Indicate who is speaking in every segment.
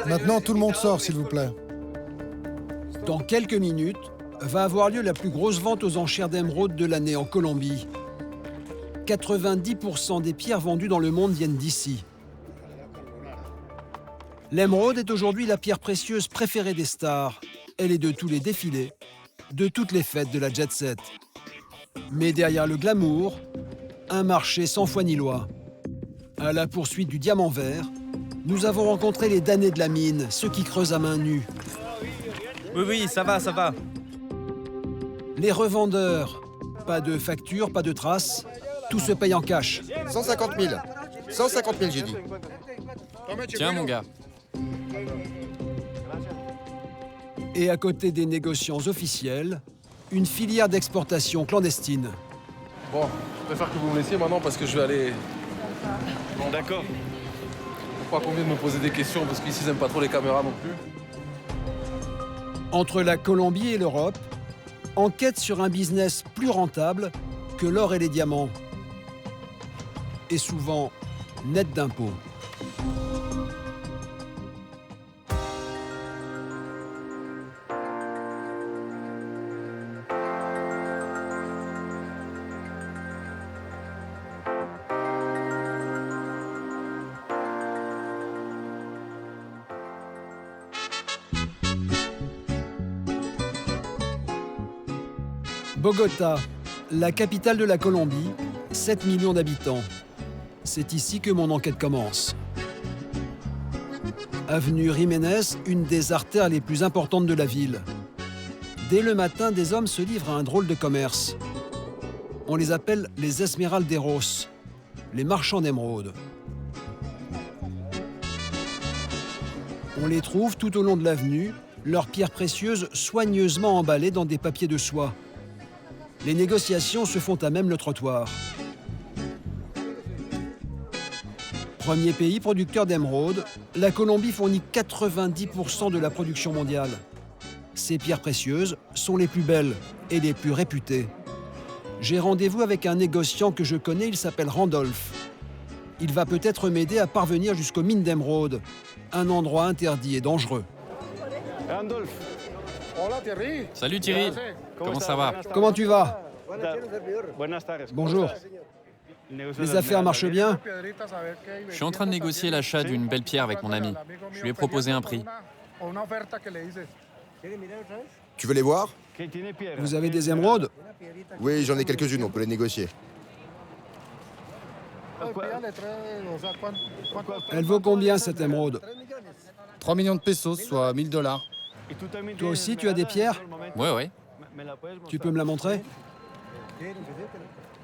Speaker 1: Maintenant, tout le monde sort, s'il vous plaît.
Speaker 2: Dans quelques minutes, va avoir lieu la plus grosse vente aux enchères d'émeraudes de l'année en Colombie. 90% des pierres vendues dans le monde viennent d'ici. L'émeraude est aujourd'hui la pierre précieuse préférée des stars. Elle est de tous les défilés, de toutes les fêtes de la jet set. Mais derrière le glamour, un marché sans foi ni loi. À la poursuite du diamant vert, nous avons rencontré les damnés de la mine, ceux qui creusent à main nue.
Speaker 3: Oui, ça va, ça va.
Speaker 2: Les revendeurs, pas de facture, pas de traces, tout se paye en cash.
Speaker 4: 150 000. 150 000, j'ai dit.
Speaker 3: Tiens, mon gars.
Speaker 2: Et à côté des négociants officiels, une filière d'exportation clandestine.
Speaker 5: Bon, je préfère que vous me laissiez maintenant parce que je vais aller...
Speaker 3: Bon, d'accord.
Speaker 5: Pas combien de me poser des questions parce qu'ici, ils n'aiment pas trop les caméras non plus.
Speaker 2: Entre la Colombie et l'Europe, enquête sur un business plus rentable que l'or et les diamants. Et souvent net d'impôts. Bogota, la capitale de la Colombie, 7 millions d'habitants. C'est ici que mon enquête commence. Avenue Jiménez, une des artères les plus importantes de la ville. Dès le matin, des hommes se livrent à un drôle de commerce. On les appelle les esmeralderos, les marchands d'émeraudes. On les trouve tout au long de l'avenue, leurs pierres précieuses soigneusement emballées dans des papiers de soie. Les négociations se font à même le trottoir. Premier pays producteur d'émeraudes, la Colombie fournit 90% de la production mondiale. Ces pierres précieuses sont les plus belles et les plus réputées. J'ai rendez-vous avec un négociant que je connais, il s'appelle Randolph. Il va peut-être m'aider à parvenir jusqu'aux mines d'émeraudes, un endroit interdit et dangereux.
Speaker 6: Randolph.
Speaker 3: Salut Thierry. Comment ça va?
Speaker 2: Comment tu vas? Bonjour. Les affaires marchent bien?
Speaker 3: Je suis en train de négocier l'achat d'une belle pierre avec mon ami. Je lui ai proposé un prix.
Speaker 4: Tu veux les voir?
Speaker 2: Vous avez des émeraudes?
Speaker 4: Oui, j'en ai quelques-unes, on peut les négocier.
Speaker 2: Elle vaut combien cette émeraude?
Speaker 1: 3 millions de pesos, soit 1000 $.
Speaker 2: Toi aussi, tu as des pierres?
Speaker 3: Ouais.
Speaker 2: Tu peux me la montrer?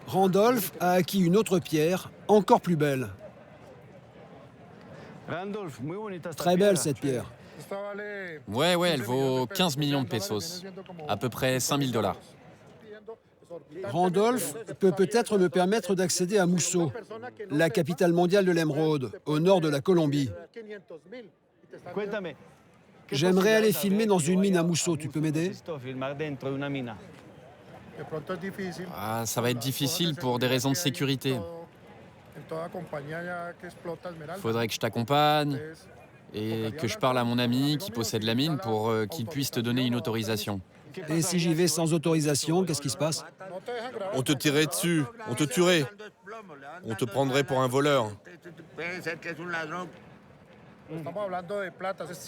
Speaker 2: Randolph a acquis une autre pierre, encore plus belle. Très belle cette pierre.
Speaker 3: Ouais, elle vaut 15 millions de pesos. À peu près 5000 $.
Speaker 2: Randolph peut peut-être me permettre d'accéder à Musso, la capitale mondiale de l'émeraude, au nord de la Colombie. J'aimerais aller filmer dans une mine à Musso, tu peux m'aider?
Speaker 3: Ah, ça va être difficile pour des raisons de sécurité. Faudrait que je t'accompagne et que je parle à mon ami qui possède la mine pour qu'il puisse te donner une autorisation.
Speaker 2: Et si j'y vais sans autorisation, qu'est-ce qui se passe?
Speaker 4: On te tirerait dessus, on te tuerait. On te prendrait pour un voleur.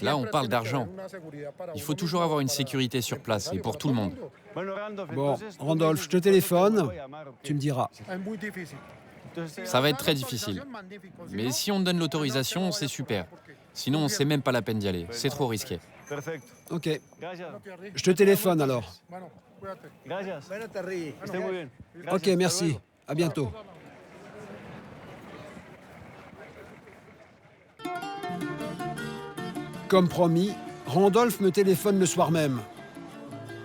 Speaker 3: Là, on parle d'argent. Il faut toujours avoir une sécurité sur place et pour tout le monde.
Speaker 2: Bon, Randolph, je te téléphone, tu me diras.
Speaker 3: Ça va être très difficile. Mais si on te donne l'autorisation, c'est super. Sinon, c'est même pas la peine d'y aller. C'est trop risqué.
Speaker 2: Ok. Je te téléphone alors. Ok, merci. À bientôt. Comme promis, Randolph me téléphone le soir même.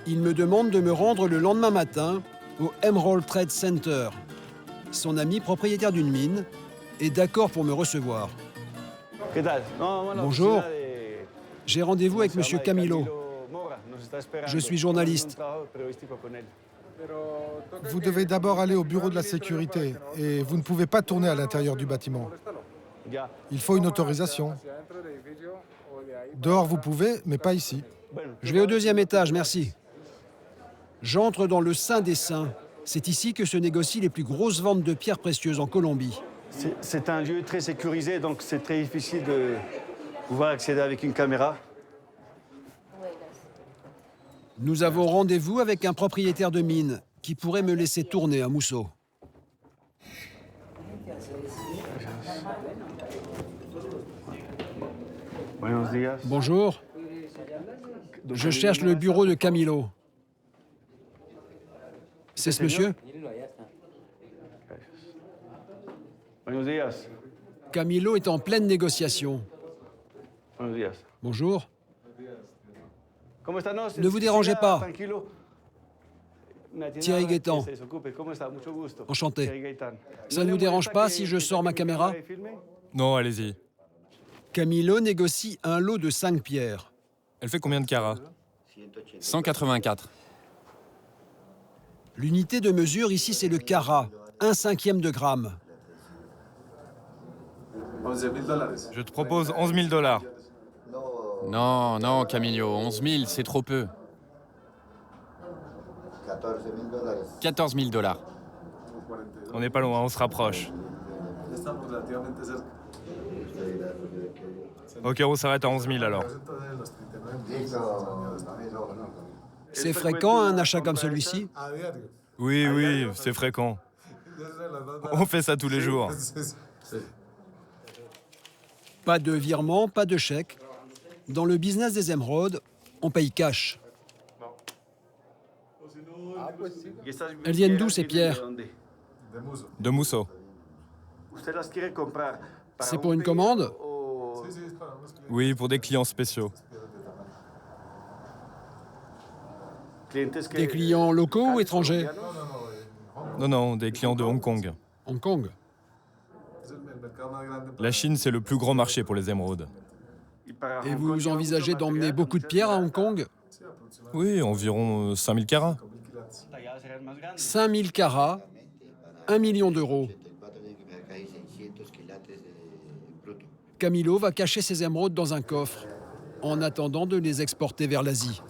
Speaker 2: Il me demande de me rendre le lendemain matin au Emerald Trade Center. Son ami propriétaire d'une mine est d'accord pour me recevoir. Bonjour. J'ai rendez-vous avec M. Camilo. Je suis journaliste.
Speaker 1: Vous devez d'abord aller au bureau de la sécurité et vous ne pouvez pas tourner à l'intérieur du bâtiment. Il faut une autorisation. Dehors, vous pouvez, mais pas ici.
Speaker 2: Je vais au deuxième étage, merci. J'entre dans le Saint des Saints. C'est ici que se négocient les plus grosses ventes de pierres précieuses en Colombie.
Speaker 6: C'est un lieu très sécurisé, donc c'est très difficile de pouvoir accéder avec une caméra.
Speaker 2: Nous avons rendez-vous avec un propriétaire de mine qui pourrait me laisser tourner un mousseau.
Speaker 6: Buenos días.
Speaker 2: Bonjour. Je cherche le bureau de Camilo. C'est ce monsieur?
Speaker 6: Buenos días.
Speaker 2: Camilo est en pleine négociation.
Speaker 6: Buenos días.
Speaker 2: Bonjour.
Speaker 6: ¿Cómo está? No,
Speaker 2: Ne vous dérangez pas.
Speaker 6: Tranquilo.
Speaker 2: Thierry Gaëtan.
Speaker 6: ¿Cómo está? Mucho gusto.
Speaker 2: Enchanté.
Speaker 6: Thierry Gaëtan.
Speaker 2: Ça ne vous dérange pas si je sors ma caméra?
Speaker 7: Non, allez-y.
Speaker 2: Camilo négocie un lot de 5 pierres.
Speaker 7: Elle fait combien de carats?
Speaker 3: 184.
Speaker 2: L'unité de mesure ici, c'est le carat, 1/5 de gramme.
Speaker 7: Je te propose 11 000 $.
Speaker 3: Non, non, Camillo, 11 000, c'est trop peu. 14 000 $.
Speaker 7: On n'est pas loin, on se rapproche. Ok, on s'arrête à 11 000 alors.
Speaker 2: C'est fréquent un achat comme celui-ci?
Speaker 7: Oui, oui, c'est fréquent. On fait ça tous les jours.
Speaker 2: Pas de virement, pas de chèque. Dans le business des émeraudes, on paye cash. Elles viennent d'où, ces pierres?
Speaker 7: De Mousseau.
Speaker 2: C'est pour une commande?
Speaker 7: Oui, pour des clients spéciaux.
Speaker 2: Des clients locaux ou étrangers?
Speaker 7: Non, non, des clients de Hong Kong.
Speaker 2: Hong Kong.
Speaker 7: La Chine, c'est le plus grand marché pour les émeraudes.
Speaker 2: Et vous envisagez d'emmener beaucoup de pierres à Hong Kong?
Speaker 7: Oui, environ 5000 carats.
Speaker 2: 5000 carats, 1 million d'euros. Camilo va cacher ses émeraudes dans un coffre, en attendant de les exporter vers l'Asie.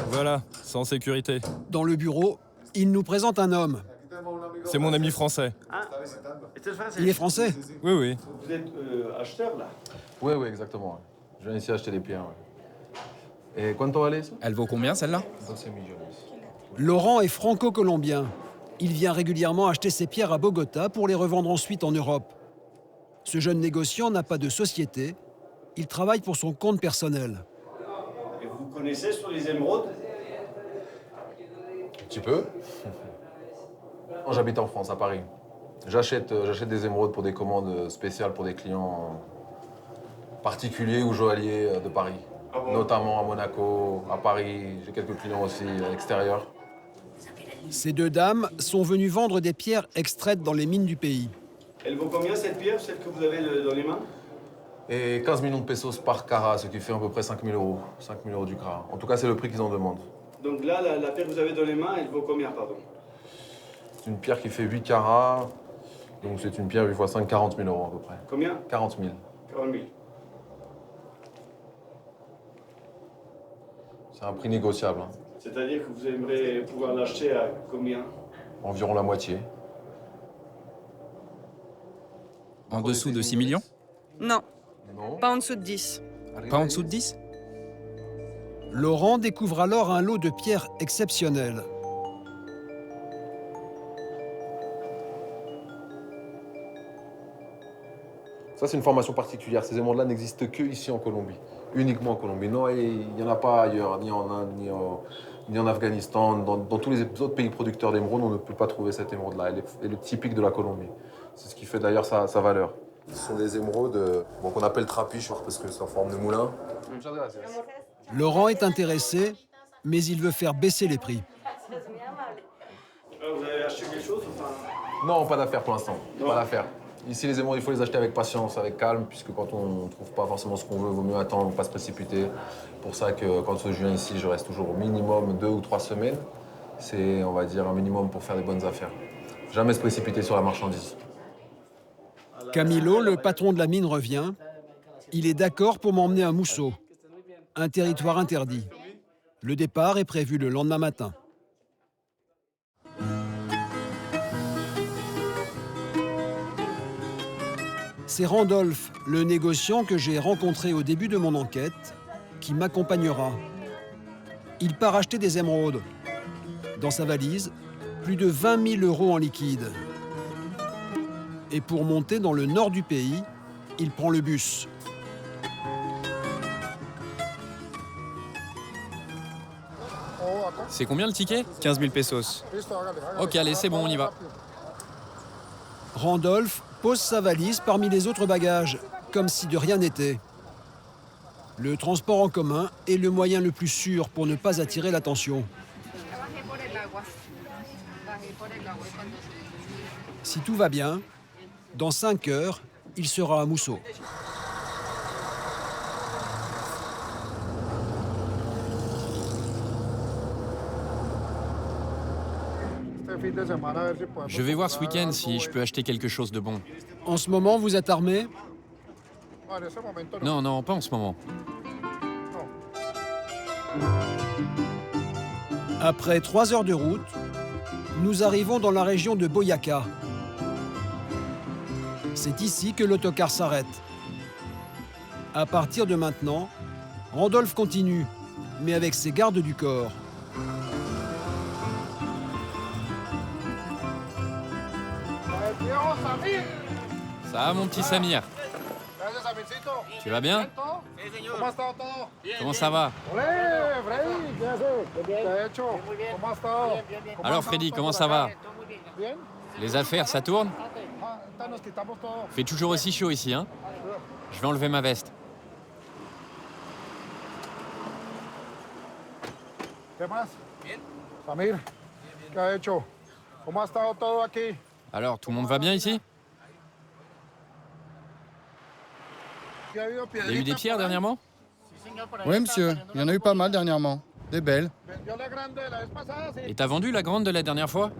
Speaker 7: Voilà, sans sécurité.
Speaker 2: Dans le bureau, il nous présente un homme.
Speaker 7: C'est mon ami français.
Speaker 2: Il est français?
Speaker 7: Oui, oui.
Speaker 6: Vous êtes acheteur là?
Speaker 5: Oui, oui, exactement. Ouais. Je viens ici acheter des pierres. Ouais. Et quanto vale eso?
Speaker 3: Elle vaut combien, celle-là?
Speaker 5: 12 millones.
Speaker 2: Laurent est franco-colombien. Il vient régulièrement acheter ses pierres à Bogota pour les revendre ensuite en Europe. Ce jeune négociant n'a pas de société. Il travaille pour son compte personnel.
Speaker 6: Et vous connaissez sur les émeraudes?
Speaker 5: Un petit peu. Quand j'habite en France, à Paris, j'achète des émeraudes pour des commandes spéciales pour des clients particuliers ou joailliers de Paris.
Speaker 6: Ah bon?
Speaker 5: Notamment à Monaco, à Paris. J'ai quelques clients aussi à l'extérieur.
Speaker 2: Ces deux dames sont venues vendre des pierres extraites dans les mines du pays.
Speaker 6: Elle vaut combien cette pierre, celle que vous avez dans les mains?
Speaker 5: Et 15 millions de pesos par carat, ce qui fait à peu près 5 000 euros. 5 000 euros du carat. En tout cas, c'est le prix qu'ils en demandent.
Speaker 6: Donc là, la pierre que vous avez dans les mains, elle vaut combien, pardon?
Speaker 5: C'est une pierre qui fait 8 carats. Donc c'est une pierre 8 x 5, 40 000 euros à peu près.
Speaker 6: Combien?
Speaker 5: 40 000.
Speaker 6: 40 000.
Speaker 5: C'est un prix négociable. Hein.
Speaker 6: C'est-à-dire que vous aimeriez pouvoir l'acheter à combien?
Speaker 5: Environ la moitié.
Speaker 3: En dessous de 6 millions?
Speaker 8: Non,
Speaker 5: Non.
Speaker 8: pas en dessous de 10.
Speaker 3: Pas en dessous de 10?
Speaker 2: Laurent découvre alors un lot de pierres exceptionnelles.
Speaker 5: Ça, c'est une formation particulière. Ces émeraudes-là n'existent que ici en Colombie. Uniquement en Colombie. Non, il n'y en a pas ailleurs, ni en Inde, ni en Afghanistan. Dans tous les autres pays producteurs d'émeraudes, on ne peut pas trouver cette émeraude-là. Elle est typique de la Colombie. C'est ce qui fait d'ailleurs sa valeur. Ce sont des émeraudes qu'on appelle trapiches parce que c'est en forme de moulin.
Speaker 2: Laurent est intéressé, mais il veut faire baisser les prix.
Speaker 6: Vous avez acheté quelque chose ou pas?
Speaker 5: Non, pas d'affaires pour l'instant.
Speaker 6: Non.
Speaker 5: Pas d'affaires. Ici, les émeraudes, il faut les acheter avec patience, avec calme, puisque quand on ne trouve pas forcément ce qu'on veut, il vaut mieux attendre, pas se précipiter. Pour ça que quand je viens ici, je reste toujours au minimum 2 ou 3 semaines. C'est, on va dire, un minimum pour faire des bonnes affaires. Jamais se précipiter sur la marchandise.
Speaker 2: Camilo, le patron de la mine, revient. Il est d'accord pour m'emmener à Musso, un territoire interdit. Le départ est prévu le lendemain matin. C'est Randolph, le négociant que j'ai rencontré au début de mon enquête, qui m'accompagnera. Il part acheter des émeraudes. Dans sa valise, plus de 20 000 € en liquide. Et pour monter dans le nord du pays, il prend le bus.
Speaker 3: C'est combien le ticket?
Speaker 7: 15 000 pesos.
Speaker 3: Ok, allez, c'est bon, on y va.
Speaker 2: Randolph pose sa valise parmi les autres bagages, comme si de rien n'était. Le transport en commun est le moyen le plus sûr pour ne pas attirer l'attention. Si tout va bien, dans 5 heures, il sera à Musso.
Speaker 3: Je vais voir ce week-end si je peux acheter quelque chose de bon.
Speaker 2: En ce moment, vous êtes armé?
Speaker 3: Non, non, pas en ce moment.
Speaker 2: Après 3 heures de route, nous arrivons dans la région de Boyaca. C'est ici que l'autocar s'arrête. À partir de maintenant, Randolph continue, mais avec ses gardes du corps.
Speaker 3: Ça va, mon petit Samir? Tu vas bien? Comment ça va? Alors Freddy, comment ça va? Les affaires, ça tourne? Fait toujours aussi chaud ici, hein? Je vais enlever ma veste.
Speaker 1: Samir, ¿qué ha hecho? ¿Cómo ha estado todo aquí?
Speaker 3: Alors, tout le monde va bien ici? Il y a eu des pierres dernièrement?
Speaker 8: Oui, monsieur, il y en a eu pas mal dernièrement. Des belles.
Speaker 3: Et t'as vendu la grande de la dernière fois?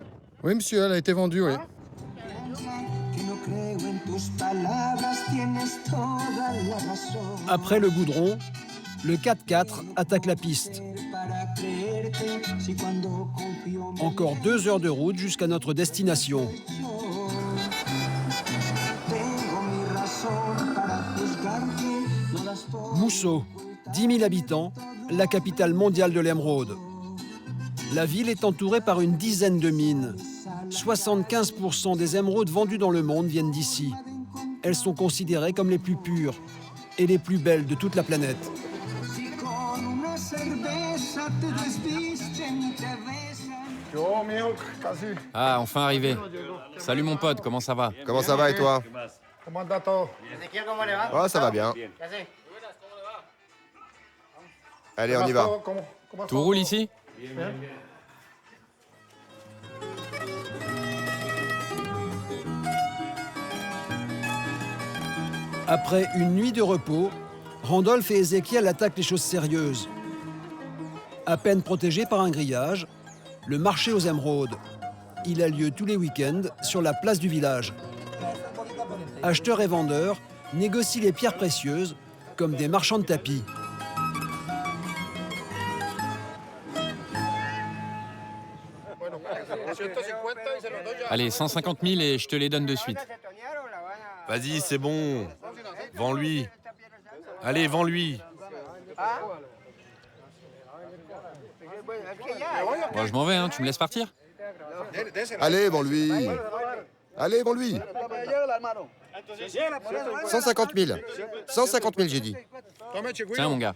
Speaker 8: Oui, monsieur, elle a été vendue, oui.
Speaker 2: Après le goudron, le 4x4 attaque la piste. Encore 2 heures de route jusqu'à notre destination. Musso, 10 000 habitants, la capitale mondiale de l'émeraude. La ville est entourée par une dizaine de mines. 75% des émeraudes vendues dans le monde viennent d'ici. Elles sont considérées comme les plus pures et les plus belles de toute la planète.
Speaker 3: Ah, enfin arrivé. Salut mon pote, comment ça va?
Speaker 9: Comment ça va et toi? Oh, ça va bien. Allez, on y va.
Speaker 3: Tout roule ici?
Speaker 2: Après une nuit de repos, Randolph et Ézéchiel attaquent les choses sérieuses. À peine protégé par un grillage, le marché aux émeraudes. Il a lieu tous les week-ends sur la place du village. Acheteurs et vendeurs négocient les pierres précieuses comme des marchands de tapis.
Speaker 3: Allez, 150 000 et je te les donne de suite.
Speaker 4: Vas-y, c'est bon. Vends-lui. Allez, vends-lui.
Speaker 3: Bon, je m'en vais, hein. Tu me laisses partir?
Speaker 9: Allez, vends-lui. Allez, vends-lui. 150 000. 150 000, j'ai dit.
Speaker 3: Tiens, mon gars.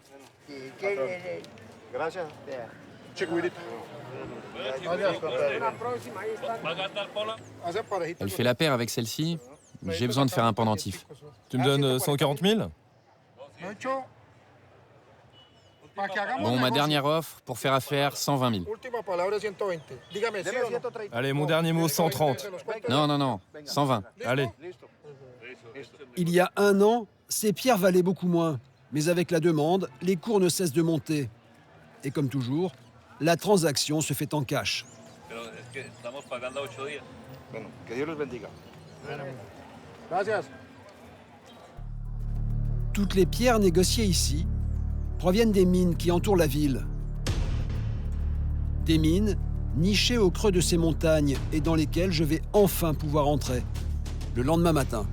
Speaker 3: Elle fait la paire avec celle-ci. J'ai besoin de faire un pendentif.
Speaker 7: Tu me donnes 140 000?
Speaker 3: Bon, ma dernière offre, pour faire affaire, 120 000.
Speaker 7: Allez, mon dernier mot, 130.
Speaker 3: Non, non, non, 120.
Speaker 7: Allez.
Speaker 2: Il y a 1 an, ces pierres valaient beaucoup moins. Mais avec la demande, les cours ne cessent de monter. Et comme toujours, la transaction se fait en cash.
Speaker 1: Gracias.
Speaker 2: Toutes les pierres négociées ici proviennent des mines qui entourent la ville. Des mines nichées au creux de ces montagnes et dans lesquelles je vais enfin pouvoir entrer, le lendemain matin.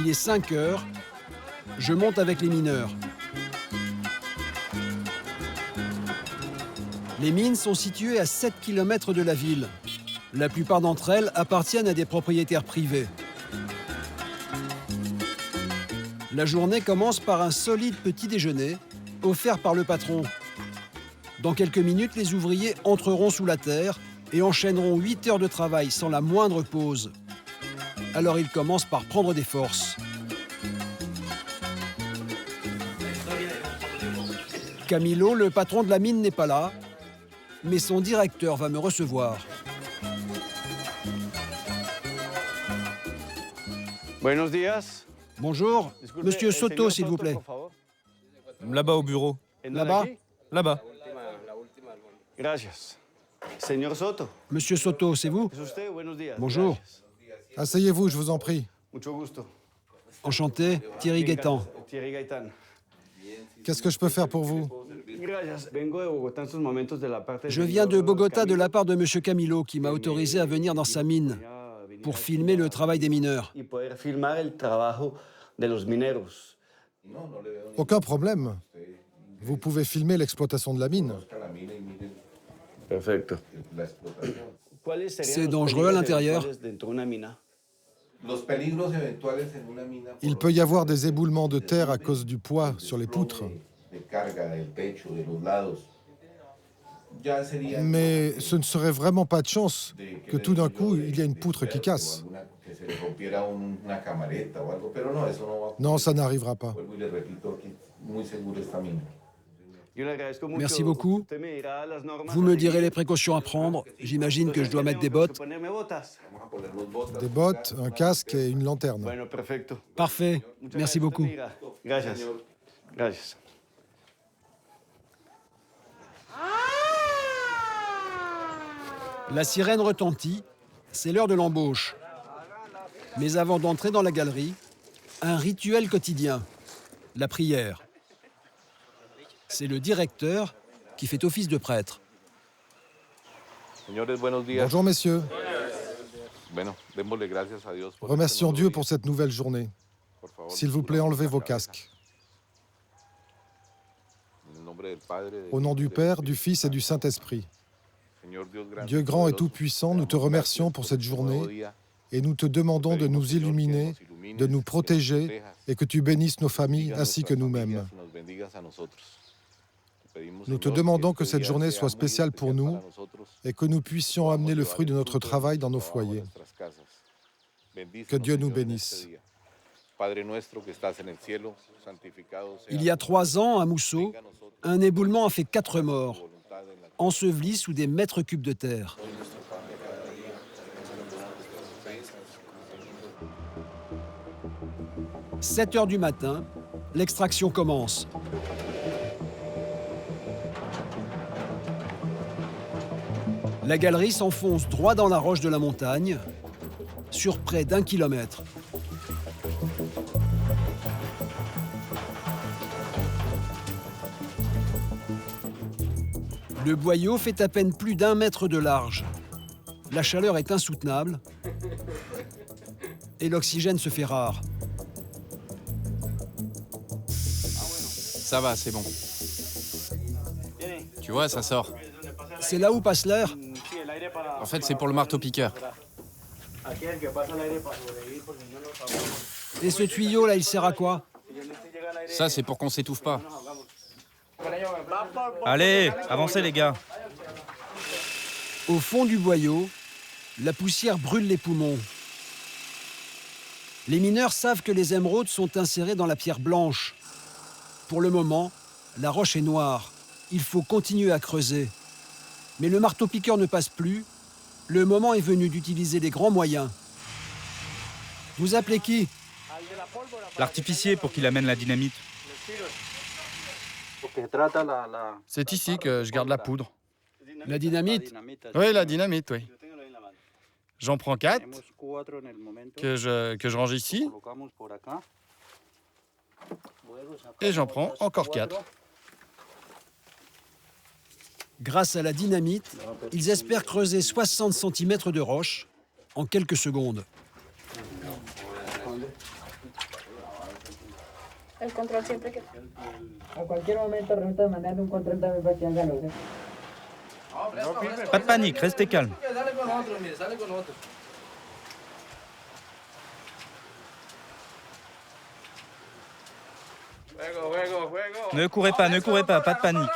Speaker 2: Il est 5 heures, je monte avec les mineurs. Les mines sont situées à 7 km de la ville. La plupart d'entre elles appartiennent à des propriétaires privés. La journée commence par un solide petit déjeuner offert par le patron. Dans quelques minutes, les ouvriers entreront sous la terre et enchaîneront 8 heures de travail sans la moindre pause. Alors ils commencent par prendre des forces. Camilo, le patron de la mine, n'est pas là, mais son directeur va me recevoir.
Speaker 6: Buenos días.
Speaker 2: Bonjour, Monsieur Soto, s'il vous plaît.
Speaker 7: Là-bas au bureau.
Speaker 2: Là-bas?
Speaker 7: Là-bas.
Speaker 6: Gracias. Señor Soto.
Speaker 2: Monsieur Soto, c'est vous?
Speaker 6: ¿Es usted? Buenos días.
Speaker 2: Bonjour.
Speaker 6: Gracias.
Speaker 8: Asseyez-vous, je vous en prie.
Speaker 6: Mucho gusto.
Speaker 2: Enchanté, Thierry Gaétan.
Speaker 6: Thierry Gaitán.
Speaker 8: Qu'est-ce que je peux faire pour vous?
Speaker 6: Gracias. Vengo de Bogotá en estos momentos de la parte
Speaker 2: Je viens de Bogota de la part de Monsieur Camilo qui m'a autorisé à venir dans sa mine pour filmer le travail des mineurs.
Speaker 6: y poder filmar el trabajo de los mineros.
Speaker 8: Aucun problème. Vous pouvez filmer l'exploitation de la mine.
Speaker 6: Perfecto.
Speaker 2: C'est dangereux à l'intérieur?
Speaker 8: Il peut y avoir des éboulements de terre à cause du poids sur les poutres. Mais ce ne serait vraiment pas de chance que tout d'un coup, il y ait une poutre qui casse. Non, ça n'arrivera pas.
Speaker 2: Merci beaucoup. Vous me direz les précautions à prendre. J'imagine que je dois mettre des bottes.
Speaker 8: Des bottes, un casque et une lanterne.
Speaker 6: Bueno, perfecto.
Speaker 2: Parfait. Merci beaucoup.
Speaker 6: Gracias. Gracias.
Speaker 2: La sirène retentit. C'est l'heure de l'embauche. Mais avant d'entrer dans la galerie, un rituel quotidien, la prière. C'est le directeur qui fait office de prêtre.
Speaker 8: Bonjour messieurs. Remercions Dieu pour cette nouvelle journée. S'il vous plaît, enlevez vos casques. Au nom du Père, du Fils et du Saint-Esprit. Dieu grand et tout-puissant, nous te remercions pour cette journée et nous te demandons de nous illuminer, de nous protéger et que tu bénisses nos familles ainsi que nous-mêmes. Nous te demandons que cette journée soit spéciale pour nous et que nous puissions amener le fruit de notre travail dans nos foyers. Que Dieu nous bénisse.
Speaker 2: Il y a 3 ans, à Mousseau, un éboulement a fait 4 morts, ensevelis sous des mètres cubes de terre. « 7 heures du matin, l'extraction commence. La galerie s'enfonce droit dans la roche de la montagne, sur près d'1 kilomètre. Le boyau fait à peine plus d'1 mètre de large. La chaleur est insoutenable et l'oxygène se fait rare.
Speaker 3: Ça va, c'est bon. Tu vois, ça sort.
Speaker 2: C'est là où passe l'air.
Speaker 3: En fait, c'est pour le marteau-piqueur.
Speaker 2: Et ce tuyau là, il sert à quoi?
Speaker 3: Ça, c'est pour qu'on s'étouffe pas.
Speaker 7: Allez, avancez les gars.
Speaker 2: Au fond du boyau, la poussière brûle les poumons. Les mineurs savent que les émeraudes sont insérées dans la pierre blanche. Pour le moment, la roche est noire. Il faut continuer à creuser. Mais le marteau-piqueur ne passe plus Le moment est venu d'utiliser les grands moyens. Vous appelez qui?
Speaker 10: L'artificier pour qu'il amène la dynamite.
Speaker 11: C'est ici que je garde la poudre.
Speaker 2: La dynamite?
Speaker 11: Oui, la dynamite, oui. J'en prends 4 que je range ici. Et j'en prends encore 4.
Speaker 2: Grâce à la dynamite, ils espèrent creuser 60 cm de roche en quelques secondes.
Speaker 12: El control siempre que... A cualquier momento resulta de mandarle un control también para que haga lo que...
Speaker 10: Pas de panique, restez calme. Ne courez pas, pas de panique.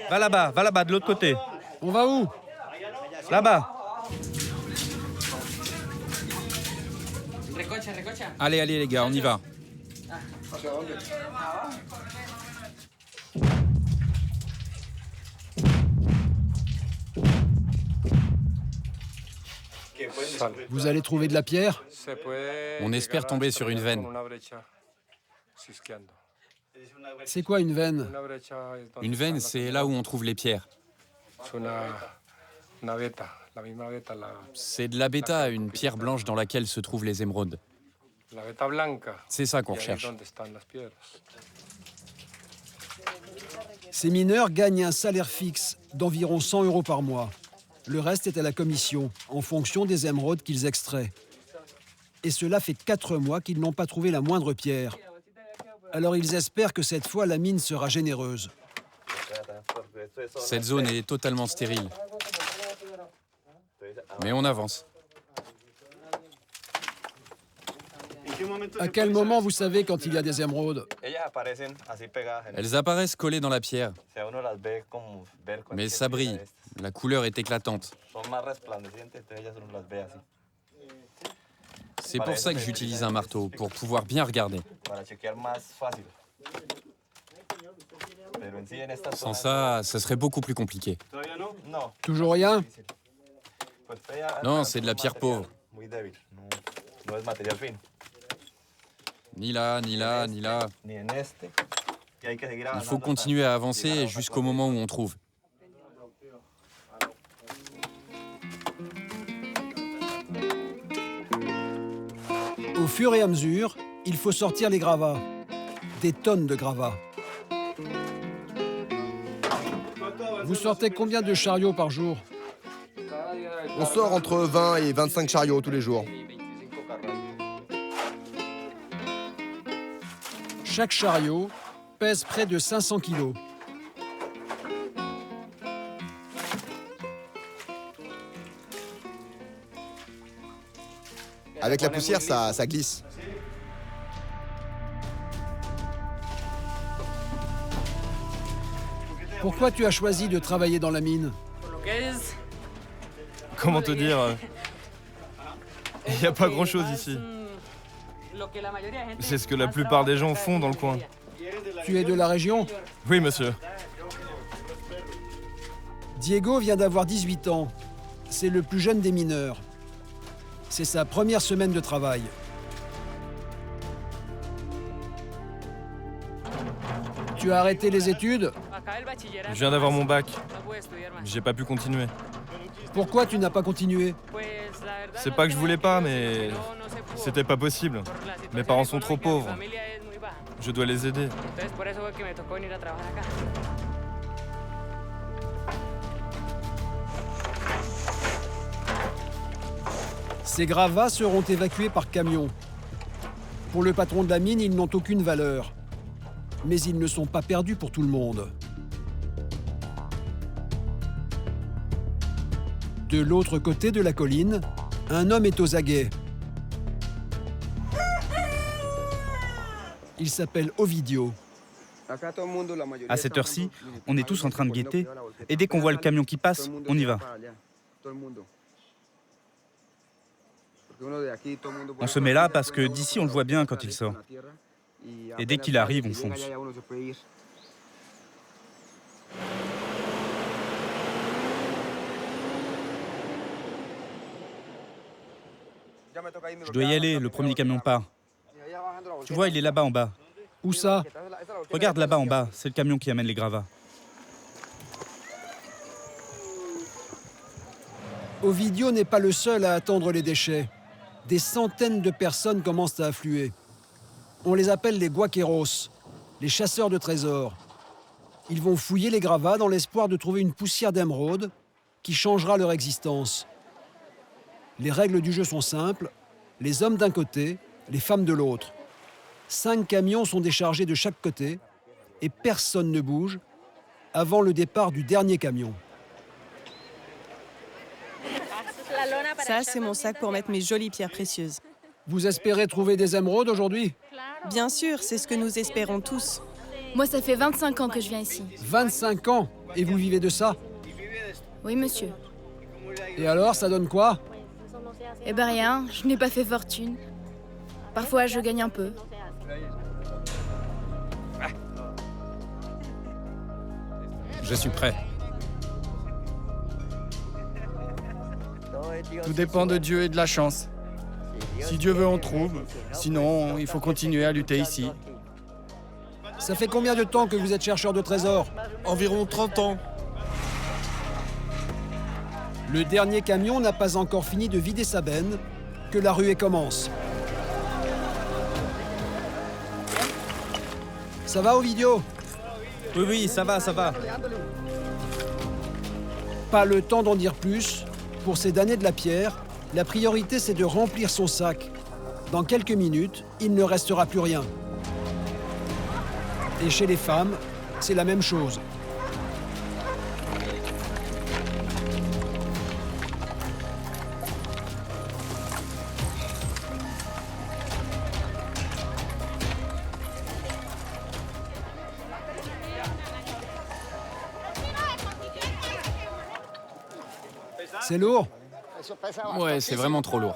Speaker 10: Va là-bas, de l'autre côté.
Speaker 2: On va où?
Speaker 10: Là-bas. Allez les gars, on y va.
Speaker 2: Vous allez trouver de la pierre?
Speaker 3: On espère tomber sur une veine.
Speaker 2: C'est quoi une veine?
Speaker 3: Une veine, c'est là où on trouve les pierres. C'est de la bêta, une pierre blanche dans laquelle se trouvent les émeraudes. C'est ça qu'on recherche.
Speaker 2: Ces mineurs gagnent un salaire fixe d'environ 100 € par mois. Le reste est à la commission, en fonction des émeraudes qu'ils extraient. Et cela fait 4 mois qu'ils n'ont pas trouvé la moindre pierre. Alors ils espèrent que cette fois, la mine sera généreuse.
Speaker 3: Cette zone est totalement stérile. Mais on avance.
Speaker 2: À quel moment vous savez quand il y a des émeraudes?
Speaker 3: Elles apparaissent collées dans la pierre. Mais ça brille. La couleur est éclatante. C'est pour ça que j'utilise un marteau, pour pouvoir bien regarder. Sans ça, ça serait beaucoup plus compliqué.
Speaker 2: Toujours rien?
Speaker 3: Non, c'est de la pierre pauvre. Ni là, ni là, ni là. Il faut continuer à avancer jusqu'au moment où on trouve.
Speaker 2: Au fur et à mesure, il faut sortir les gravats. Des tonnes de gravats. Vous sortez combien de chariots par jour?
Speaker 9: On sort entre 20 et 25 chariots tous les jours.
Speaker 2: Chaque chariot pèse près de 500 kilos.
Speaker 9: Avec la poussière, ça glisse.
Speaker 2: Pourquoi tu as choisi de travailler dans la mine?
Speaker 7: Comment te dire? Il n'y a pas grand-chose ici. C'est ce que la plupart des gens font dans le coin.
Speaker 2: Tu es de la région?
Speaker 7: Oui, monsieur.
Speaker 2: Diego vient d'avoir 18 ans. C'est le plus jeune des mineurs. C'est sa première semaine de travail. Tu as arrêté les études?
Speaker 7: Je viens d'avoir mon bac. J'ai pas pu continuer.
Speaker 2: Pourquoi tu n'as pas continué?
Speaker 7: C'est pas que je voulais pas, mais c'était pas possible. Mes parents sont trop pauvres. Je dois les aider.
Speaker 2: Ces gravats seront évacués par camion. Pour le patron de la mine, ils n'ont aucune valeur. Mais ils ne sont pas perdus pour tout le monde. De l'autre côté de la colline, un homme est aux aguets. Il s'appelle Ovidio.
Speaker 10: À cette heure-ci, on est tous en train de guetter. Et dès qu'on voit le camion qui passe, on y va. On se met là parce que d'ici, on le voit bien quand il sort. Et dès qu'il arrive, on fonce. Je dois y aller, le premier camion part. Tu vois, il est là-bas en bas.
Speaker 2: Où ça?
Speaker 10: Regarde là-bas en bas, c'est le camion qui amène les gravats.
Speaker 2: Ovidio n'est pas le seul à attendre les déchets. Des centaines de personnes commencent à affluer. On les appelle les guaqueros, les chasseurs de trésors. Ils vont fouiller les gravats dans l'espoir de trouver une poussière d'émeraude qui changera leur existence. Les règles du jeu sont simples, les hommes d'un côté, les femmes de l'autre. 5 camions sont déchargés de chaque côté et personne ne bouge avant le départ du dernier camion.
Speaker 13: Ça, c'est mon sac pour mettre mes jolies pierres précieuses.
Speaker 2: Vous espérez trouver des émeraudes aujourd'hui?
Speaker 13: Bien sûr, c'est ce que nous espérons tous.
Speaker 14: Moi, ça fait 25 ans que je viens ici.
Speaker 2: 25 ans? Et vous vivez de ça?
Speaker 14: Oui, monsieur.
Speaker 2: Et alors, ça donne quoi?
Speaker 14: Eh ben rien, je n'ai pas fait fortune. Parfois, je gagne un peu.
Speaker 3: Je suis prêt.
Speaker 11: Tout dépend de Dieu et de la chance. Si Dieu veut, on trouve. Sinon, il faut continuer à lutter ici.
Speaker 2: Ça fait combien de temps que vous êtes chercheur de trésors?
Speaker 4: Environ 30 ans.
Speaker 2: Le dernier camion n'a pas encore fini de vider sa benne que la ruée commence. Ça va, Ovidio?
Speaker 10: Oui, ça va, ça va.
Speaker 2: Pas le temps d'en dire plus. Pour ces damnés de la pierre, la priorité c'est de remplir son sac. Dans quelques minutes, il ne restera plus rien. Et chez les femmes, c'est la même chose. C'est lourd?
Speaker 3: Ouais, c'est vraiment trop lourd.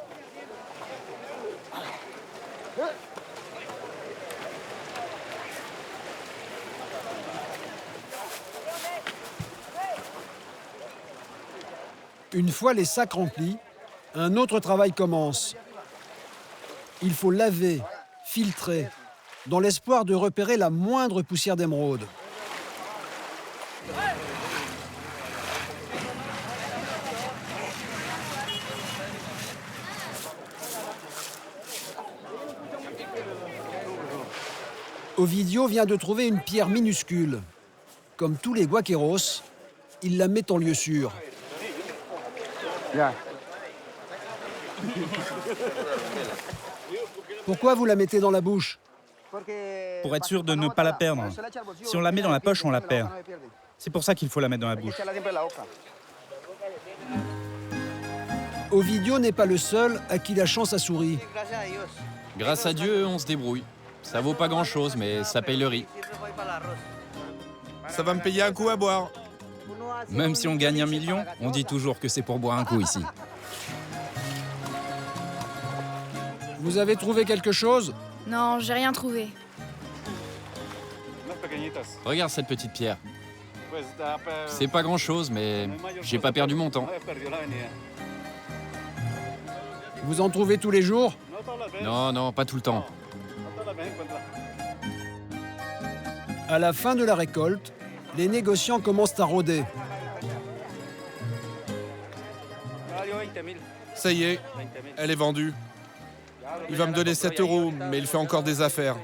Speaker 2: Une fois les sacs remplis, un autre travail commence. Il faut laver, filtrer, dans l'espoir de repérer la moindre poussière d'émeraude. Ovidio vient de trouver une pierre minuscule. Comme tous les guaqueros, il la met en lieu sûr. Pourquoi vous la mettez dans la bouche?
Speaker 10: Pour être sûr de ne pas la perdre. Si on la met dans la poche, on la perd. C'est pour ça qu'il faut la mettre dans la bouche.
Speaker 2: Ovidio n'est pas le seul à qui la chance a souri.
Speaker 3: Grâce à Dieu, on se débrouille. Ça vaut pas grand-chose, mais ça paye le riz.
Speaker 4: Ça va me payer un coup à boire.
Speaker 3: Même si on gagne 1 million, on dit toujours que c'est pour boire un coup ici.
Speaker 2: Vous avez trouvé quelque chose?
Speaker 14: Non, j'ai rien trouvé.
Speaker 3: Regarde cette petite pierre. C'est pas grand-chose, mais j'ai pas perdu mon temps.
Speaker 2: Vous en trouvez tous les jours?
Speaker 3: Non, pas tout le temps.
Speaker 2: À la fin de la récolte, les négociants commencent à rôder.
Speaker 4: Ça y est, elle est vendue. Il va me donner 7 €, mais il fait encore des affaires.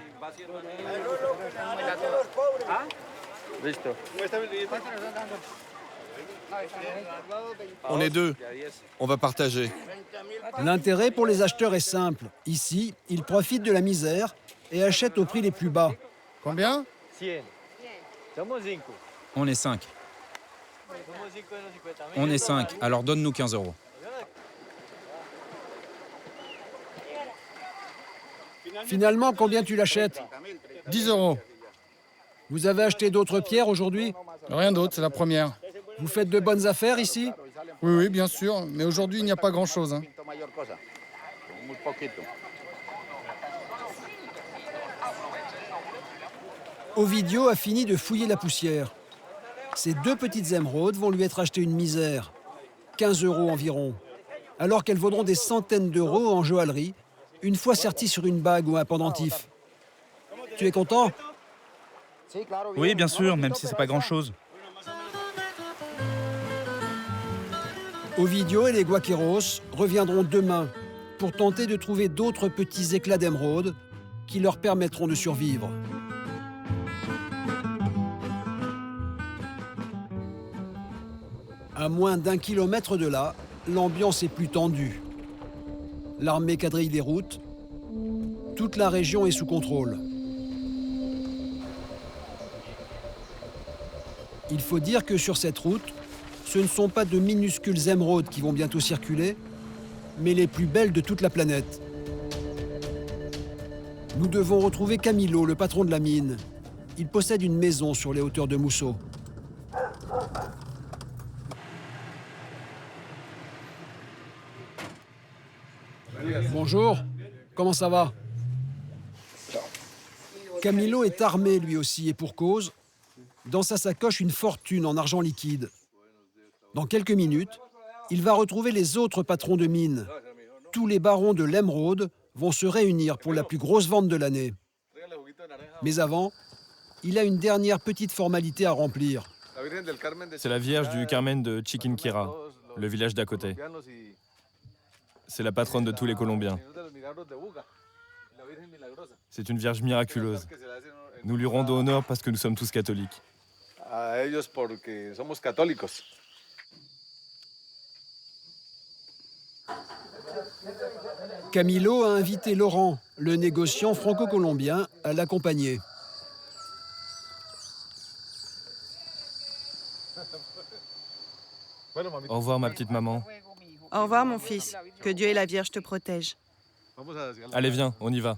Speaker 4: On est 2. On va partager.
Speaker 2: L'intérêt pour les acheteurs est simple. Ici, ils profitent de la misère et achètent au prix les plus bas.
Speaker 11: Combien?
Speaker 3: On est 5. On est 5, alors donne-nous 15 €.
Speaker 2: Finalement, combien tu l'achètes?
Speaker 11: 10 €.
Speaker 2: Vous avez acheté d'autres pierres aujourd'hui?
Speaker 11: Rien d'autre, c'est la première.
Speaker 2: Vous faites de bonnes affaires ici?
Speaker 11: Oui, bien sûr, mais aujourd'hui, il n'y a pas grand-chose. Hein.
Speaker 2: Ovidio a fini de fouiller la poussière. Ces 2 petites émeraudes vont lui être achetées une misère. 15 € environ. alors qu'elles vaudront des centaines d'euros en joaillerie, une fois serties sur une bague ou un pendentif. Tu es content?
Speaker 10: Oui, bien sûr, même si c'est pas grand-chose.
Speaker 2: Ovidio et les Guaqueros reviendront demain pour tenter de trouver d'autres petits éclats d'émeraude qui leur permettront de survivre. À moins d'1 kilomètre de là, l'ambiance est plus tendue. L'armée quadrille les routes. Toute la région est sous contrôle. Il faut dire que sur cette route, ce ne sont pas de minuscules émeraudes qui vont bientôt circuler, mais les plus belles de toute la planète. Nous devons retrouver Camilo, le patron de la mine. Il possède une maison sur les hauteurs de Musso. Bonjour, comment ça va? Camilo est armé lui aussi et pour cause. Dans sa sacoche, une fortune en argent liquide. Dans quelques minutes, il va retrouver les autres patrons de mine. Tous les barons de l'émeraude vont se réunir pour la plus grosse vente de l'année. Mais avant, il a une dernière petite formalité à remplir.
Speaker 7: C'est la Vierge du Carmen de Chiquinquirá, le village d'à côté. C'est la patronne de tous les Colombiens. C'est une Vierge miraculeuse. Nous lui rendons honneur parce que nous sommes tous catholiques.
Speaker 2: Camilo a invité Laurent, le négociant franco-colombien, à l'accompagner.
Speaker 7: Au revoir, ma petite maman.
Speaker 13: Au revoir, mon fils. Que Dieu et la Vierge te protègent.
Speaker 7: Allez, viens, on y va.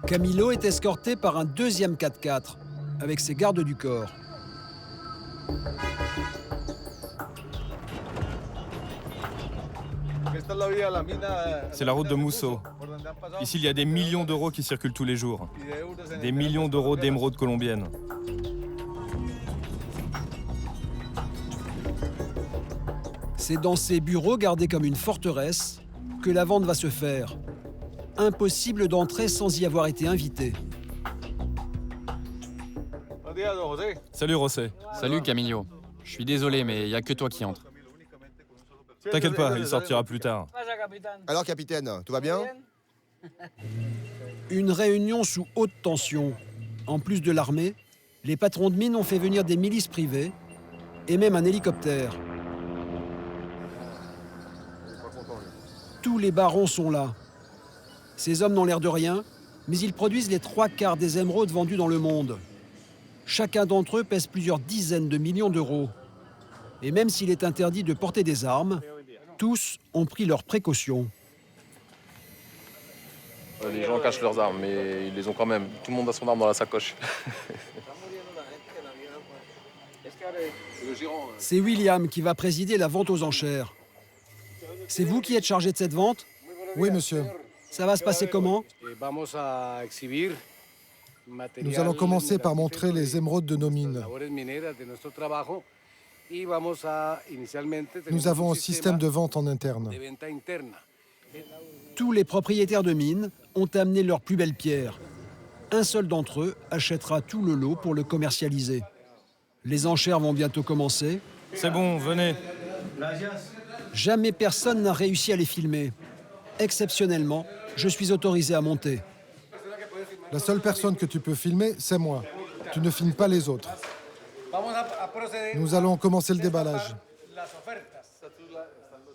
Speaker 2: Camilo est escorté par un deuxième 4x4 avec ses gardes du corps.
Speaker 7: C'est la route de Musso. Ici, il y a des millions d'euros qui circulent tous les jours. Des millions d'euros d'émeraudes colombiennes.
Speaker 2: C'est dans ces bureaux gardés comme une forteresse que la vente va se faire. Impossible d'entrer sans y avoir été invité.
Speaker 7: Salut, José.
Speaker 3: Salut, Camilo. Je suis désolé, mais il n'y a que toi qui entre.
Speaker 7: T'inquiète pas, il sortira plus tard.
Speaker 9: Alors, capitaine, tout va bien?
Speaker 2: Une réunion sous haute tension. En plus de l'armée, les patrons de mines ont fait venir des milices privées et même un hélicoptère. Tous les barons sont là. Ces hommes n'ont l'air de rien, mais ils produisent les 3/4 des émeraudes vendues dans le monde. Chacun d'entre eux pèse plusieurs dizaines de millions d'euros. Et même s'il est interdit de porter des armes, tous ont pris leurs précautions.
Speaker 5: Les gens cachent leurs armes, mais ils les ont quand même. Tout le monde a son arme dans la sacoche.
Speaker 2: C'est William qui va présider la vente aux enchères. C'est vous qui êtes chargé de cette vente?
Speaker 8: Oui, monsieur.
Speaker 2: Ça va se passer comment?
Speaker 8: Nous allons commencer par montrer les émeraudes de nos mines. Nous avons un système de vente en interne.
Speaker 2: Tous les propriétaires de mines ont amené leurs plus belles pierres. Un seul d'entre eux achètera tout le lot pour le commercialiser. Les enchères vont bientôt commencer.
Speaker 7: C'est bon, venez.
Speaker 2: Jamais personne n'a réussi à les filmer. Exceptionnellement, je suis autorisé à monter.
Speaker 8: La seule personne que tu peux filmer, c'est moi. Tu ne filmes pas les autres. Nous allons commencer le déballage.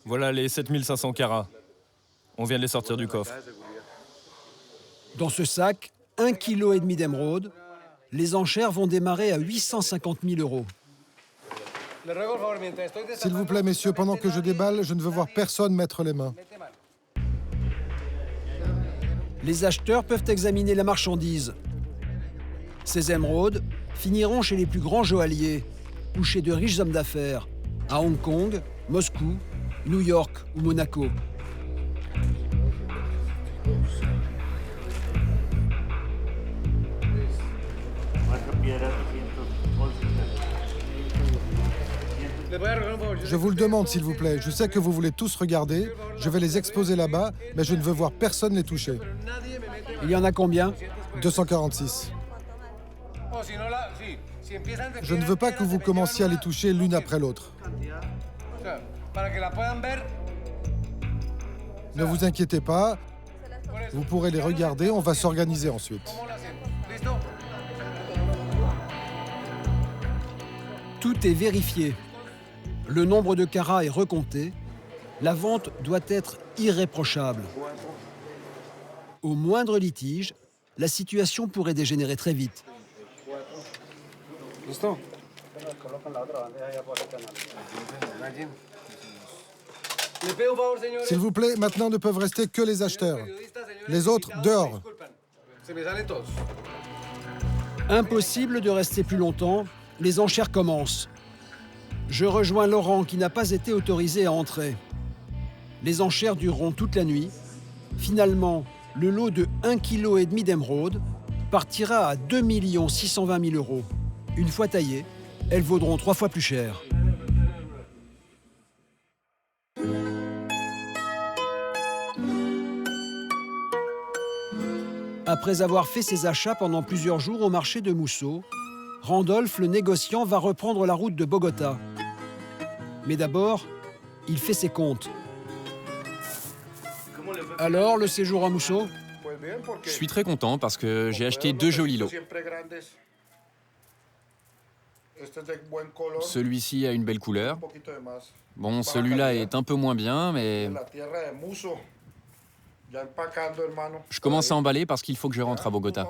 Speaker 7: Voilà les 7500 carats. On vient de les sortir du coffre.
Speaker 2: Dans ce sac, 1,5 kg d'émeraude. Les enchères vont démarrer à 850 000 euros.
Speaker 8: S'il vous plaît, messieurs, pendant que je déballe, je ne veux voir personne mettre les mains.
Speaker 2: Les acheteurs peuvent examiner la marchandise. Ces émeraudes finiront chez les plus grands joailliers ou chez de riches hommes d'affaires, à Hong Kong, Moscou, New York ou Monaco.
Speaker 8: Je vous le demande, s'il vous plaît. Je sais que vous voulez tous regarder. Je vais les exposer là-bas, mais je ne veux voir personne les toucher.
Speaker 2: Il y en a combien?
Speaker 8: 246. Je ne veux pas que vous commenciez à les toucher l'une après l'autre. Ne vous inquiétez pas. Vous pourrez les regarder. On va s'organiser ensuite.
Speaker 2: Tout est vérifié. Le nombre de carats est recompté. La vente doit être irréprochable. Au moindre litige, la situation pourrait dégénérer très vite.
Speaker 8: S'il vous plaît, maintenant ne peuvent rester que les acheteurs. Les autres, dehors.
Speaker 2: Impossible de rester plus longtemps. Les enchères commencent. Je rejoins Laurent qui n'a pas été autorisé à entrer. Les enchères dureront toute la nuit. Finalement, le lot de 1,5 kg d'émeraude partira à 2 620 000 €. Une fois taillées, elles vaudront 3 fois plus cher. Après avoir fait ses achats pendant plusieurs jours au marché de Mousseau, Randolph, le négociant, va reprendre la route de Bogota. Mais d'abord, il fait ses comptes. Alors, le séjour à Mousseau?
Speaker 3: Je suis très content parce que j'ai acheté 2 jolis lots. Celui-ci a une belle couleur. Bon, celui-là est un peu moins bien, mais... Je commence à emballer parce qu'il faut que je rentre à Bogota.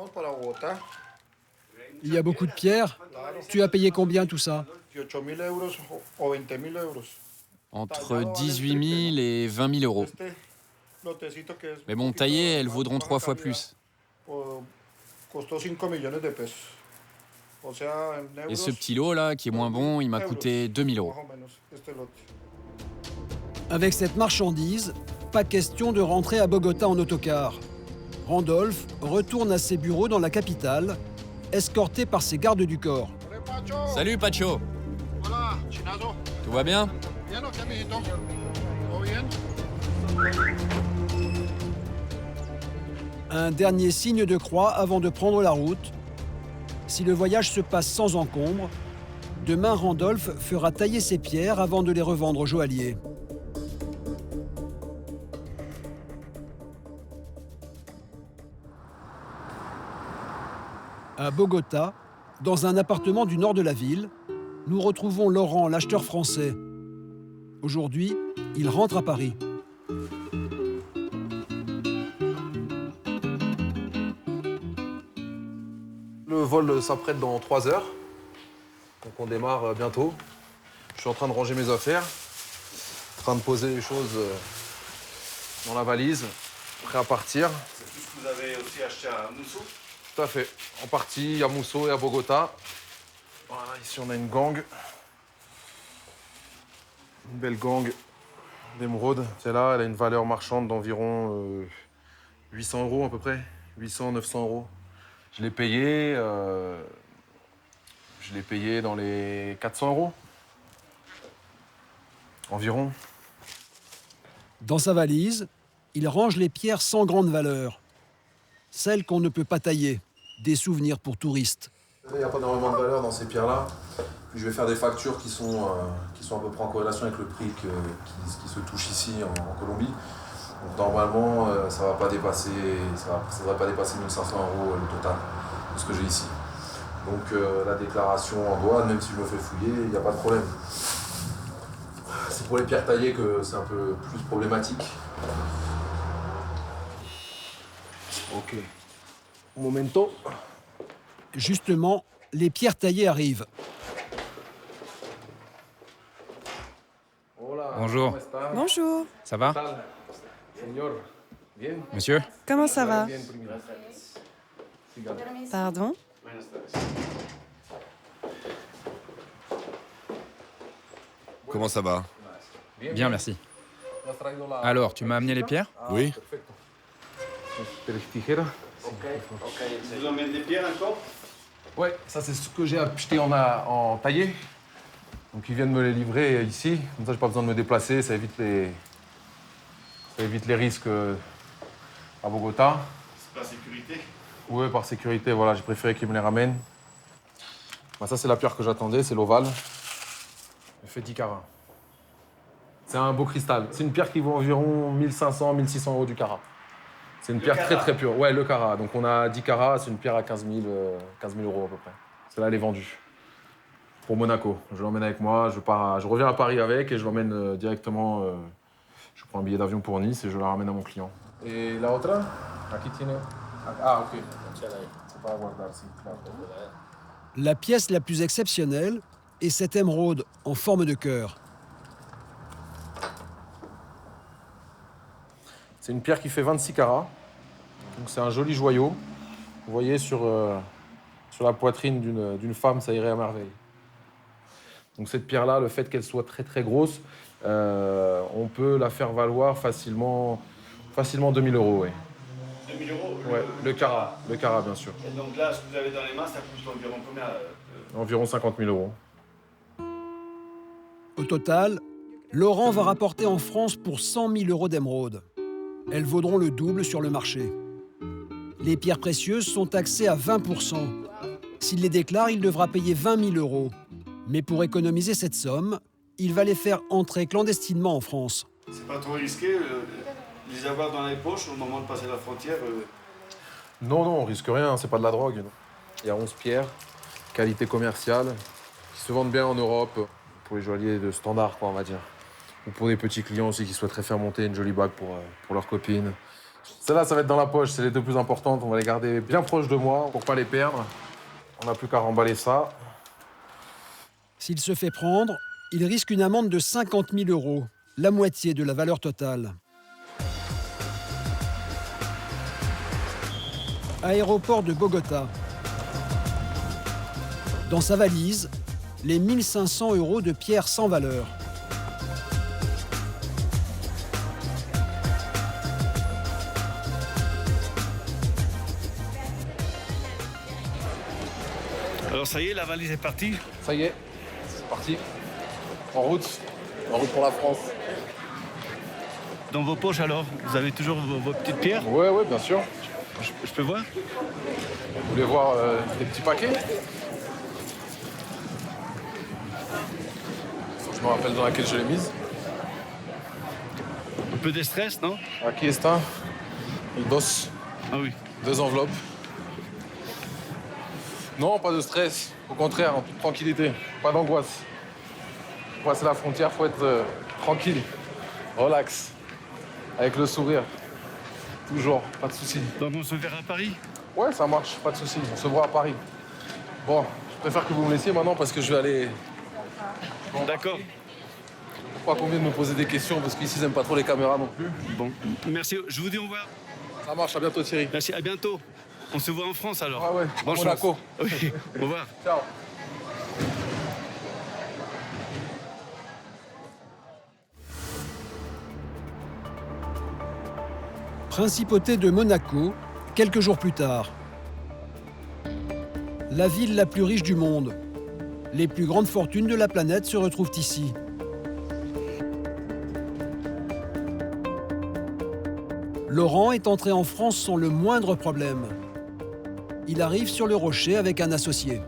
Speaker 2: Il y a beaucoup de pierres. Tu as payé combien tout ça?
Speaker 3: Entre 18 000 et 20 000 €. Mais bon, taillées, elles vaudront 3 fois plus. Et ce petit lot là, qui est moins bon, il m'a coûté 2 000 €.
Speaker 2: Avec cette marchandise, pas question de rentrer à Bogota en autocar. Randolph retourne à ses bureaux dans la capitale, escorté par ses gardes du corps.
Speaker 3: Salut Pacho. Tout va bien?
Speaker 2: Un dernier signe de croix avant de prendre la route. Si le voyage se passe sans encombre, demain Randolph fera tailler ses pierres avant de les revendre au joaillier. À Bogota, dans un appartement du nord de la ville, nous retrouvons Laurent, l'acheteur français. Aujourd'hui, il rentre à Paris.
Speaker 5: Le vol s'apprête dans 3 heures. Donc on démarre bientôt. Je suis en train de ranger mes affaires, en train de poser les choses dans la valise, prêt à partir.
Speaker 6: C'est tout ce que vous avez aussi acheté à Mousseau?
Speaker 5: Tout à fait. En partie à Mousseau et à Bogota. Voilà, ici on a une gangue. Une belle gangue d'émeraude. Celle-là, elle a une valeur marchande d'environ 800 € à peu près. 800, 900 €. Je l'ai payé dans les 400 € environ.
Speaker 2: Dans sa valise, il range les pierres sans grande valeur. Celles qu'on ne peut pas tailler, des souvenirs pour touristes.
Speaker 5: Il n'y a pas énormément de valeur dans ces pierres-là. Puis je vais faire des factures qui sont à peu près en corrélation avec le prix qui se touche ici en Colombie. Donc normalement, ça ne devrait pas dépasser 1 500 € le total de ce que j'ai ici. Donc la déclaration en douane, même si je me fais fouiller, il n'y a pas de problème. C'est pour les pierres taillées que c'est un peu plus problématique. Ok. Momento.
Speaker 2: Justement, les pierres taillées arrivent.
Speaker 15: Bonjour.
Speaker 16: Bonjour.
Speaker 15: Ça va? Monsieur?
Speaker 16: Comment ça va? Pardon?
Speaker 9: Comment ça va?
Speaker 15: Bien, merci. Alors, tu m'as amené les pierres?
Speaker 9: Oui.
Speaker 6: Vous emmènez des pierres encore?
Speaker 5: Ouais, ça c'est ce que j'ai acheté en taillé. Donc ils viennent me les livrer ici, comme ça j'ai pas besoin de me déplacer, ça évite les risques à Bogota.
Speaker 6: C'est par sécurité?
Speaker 5: Oui, par sécurité, voilà, j'ai préféré qu'ils me les ramènent. Bah, ça c'est la pierre que j'attendais, c'est l'ovale. Elle fait 10 carats. C'est un beau cristal. C'est une pierre qui vaut environ 1500, 1600 euros du carat. C'est une pierre très très pure. Ouais, le carat. Donc on a 10 carats, c'est une pierre à 15 000 euros à peu près. Celle-là, elle est vendue. Pour Monaco. Je l'emmène avec moi, je reviens à Paris avec et je l'emmène directement. Je prends un billet d'avion pour Nice et je la ramène à mon client. Et la otra? Aquí tiene. Ah, ok. C'est pas à guardar, si.
Speaker 2: La pièce la plus exceptionnelle est cette émeraude en forme de cœur.
Speaker 5: C'est une pierre qui fait 26 carats. Donc c'est un joli joyau. Vous voyez sur la poitrine d'une femme, ça irait à merveille. Donc cette pierre-là, le fait qu'elle soit très très grosse, on peut la faire valoir facilement 2000 euros. Ouais.
Speaker 6: 2000 euros?
Speaker 5: Ouais, le carat bien sûr.
Speaker 6: Et donc là, ce que vous avez dans les mains, ça coûte environ combien?
Speaker 5: Environ 50 000 euros.
Speaker 2: Au total, Laurent va rapporter en France pour 100 000 euros d'émeraude. Elles vaudront le double sur le marché. Les pierres précieuses sont taxées à 20%. S'il les déclare, il devra payer 20 000 euros. Mais pour économiser cette somme, il va les faire entrer clandestinement en France.
Speaker 6: C'est pas trop risqué de les avoir dans les poches au moment de passer la frontière?
Speaker 5: Non, on risque rien, c'est pas de la drogue. Non. Il y a 11 pierres, qualité commerciale, qui se vendent bien en Europe, pour les joailliers de standard, quoi, on va dire. Ou pour des petits clients aussi qui souhaiteraient faire monter une jolie bague pour leur copine. Celle-là, ça va être dans la poche, c'est les deux plus importantes. On va les garder bien proches de moi pour pas les perdre. On n'a plus qu'à remballer ça.
Speaker 2: S'il se fait prendre, il risque une amende de 50 000 euros, la moitié de la valeur totale. Aéroport de Bogota. Dans sa valise, les 1500 euros de pierres sans valeur.
Speaker 6: Alors ça y est, la valise est partie?
Speaker 5: Ça y est, c'est parti. En route pour la France.
Speaker 6: Dans vos poches alors, vous avez toujours vos petites pierres?
Speaker 5: Ouais, bien sûr.
Speaker 6: Je peux voir?
Speaker 5: Vous voulez voir les petits paquets? Faut que je me rappelle dans laquelle je l'ai mise.
Speaker 6: Un peu de stress, non?
Speaker 5: Aquí está. El dos.
Speaker 6: Ah oui.
Speaker 5: 2 enveloppes. Non, pas de stress. Au contraire, en toute tranquillité. Pas d'angoisse. Pour passer la frontière, faut être tranquille, relax, avec le sourire. Toujours, pas de soucis.
Speaker 6: Donc on se verra à Paris?
Speaker 5: Ouais, ça marche, pas de soucis. On se voit à Paris. Bon, je préfère que vous me laissiez maintenant parce que je vais aller...
Speaker 6: Bon, d'accord.
Speaker 5: Pas combien de me poser des questions parce qu'ici, ils n'aiment pas trop les caméras non plus.
Speaker 6: Bon, merci. Je vous dis au revoir.
Speaker 5: Ça marche, à bientôt Thierry.
Speaker 6: Merci, à bientôt. On se voit en France alors.
Speaker 5: Ah ouais,
Speaker 6: bonne chance.
Speaker 5: Monaco.
Speaker 6: Oui, au revoir.
Speaker 5: Ciao.
Speaker 2: Principauté de Monaco, quelques jours plus tard. La ville la plus riche du monde. Les plus grandes fortunes de la planète se retrouvent ici. Laurent est entré en France sans le moindre problème. Il arrive sur le rocher avec un associé.